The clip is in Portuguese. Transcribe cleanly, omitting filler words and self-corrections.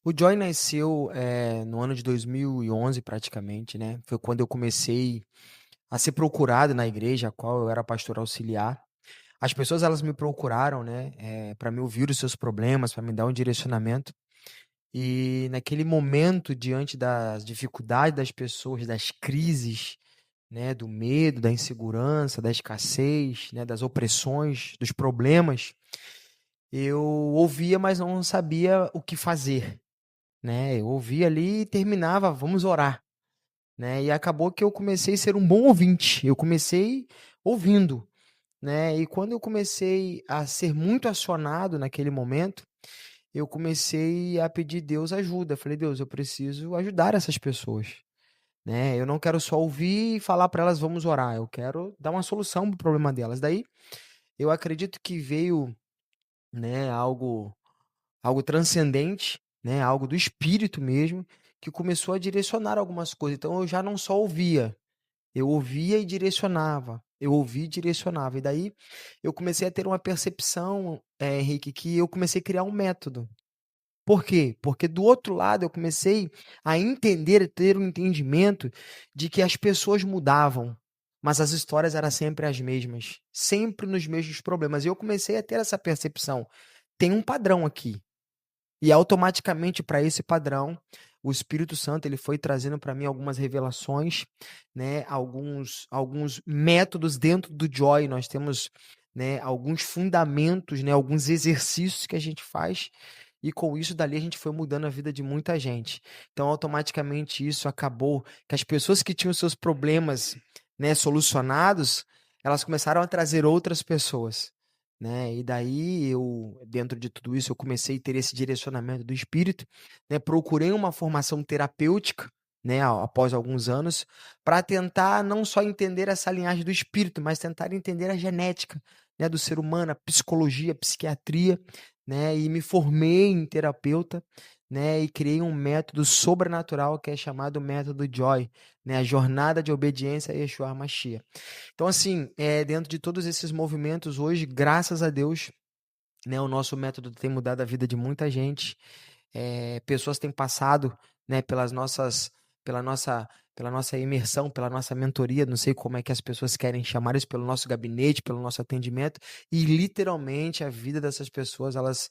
O Joy nasceu, no ano de 2011 praticamente, né, foi quando eu comecei a ser procurado na igreja a qual eu era pastor auxiliar. As pessoas elas me procuraram, né, pra me ouvir os seus problemas, para me dar um direcionamento, e naquele momento diante das dificuldades das pessoas, das crises, né, do medo, da insegurança, da escassez, né, das opressões, dos problemas, eu ouvia, mas não sabia o que fazer. Né, eu ouvia ali e terminava: "Vamos orar", né, e acabou que eu comecei a ser um bom ouvinte, eu comecei ouvindo, né, e quando eu comecei a ser muito acionado naquele momento, eu comecei a pedir Deus ajuda, falei: "Deus, eu preciso ajudar essas pessoas, né, eu não quero só ouvir e falar para elas: 'Vamos orar', eu quero dar uma solução para o problema delas". Daí, eu acredito que veio, né, algo transcendente, né, algo do espírito mesmo, que começou a direcionar algumas coisas. Então eu já não só ouvia, eu ouvia e direcionava, eu ouvia e direcionava. E daí eu comecei a ter uma percepção, Henrique, que eu comecei a criar um método. Por quê? Porque do outro lado eu comecei a entender, ter um entendimento de que as pessoas mudavam, mas as histórias eram sempre as mesmas, sempre nos mesmos problemas. E eu comecei a ter essa percepção. Tem um padrão aqui. E automaticamente para esse padrão, o Espírito Santo ele foi trazendo para mim algumas revelações, né, alguns métodos dentro do Joy, nós temos, né, alguns fundamentos, né, alguns exercícios que a gente faz, e com isso dali a gente foi mudando a vida de muita gente. Então automaticamente isso acabou que as pessoas que tinham seus problemas, né, solucionados, elas começaram a trazer outras pessoas. Né, e daí eu, dentro de tudo isso, eu comecei a ter esse direcionamento do espírito, né, procurei uma formação terapêutica, né, após alguns anos, para tentar não só entender essa linhagem do espírito, mas tentar entender a genética, né, do ser humano, a psicologia, a psiquiatria, né, e me formei em terapeuta, né, e criei um método sobrenatural que é chamado método Joy, né, a jornada de obediência a Yeshua HaMashiach. Então, assim, dentro de todos esses movimentos hoje, graças a Deus, né, o nosso método tem mudado a vida de muita gente. Pessoas têm passado, né, pela nossa imersão, pela nossa mentoria, não sei como é que as pessoas querem chamar isso, pelo nosso gabinete, pelo nosso atendimento, e literalmente a vida dessas pessoas, elas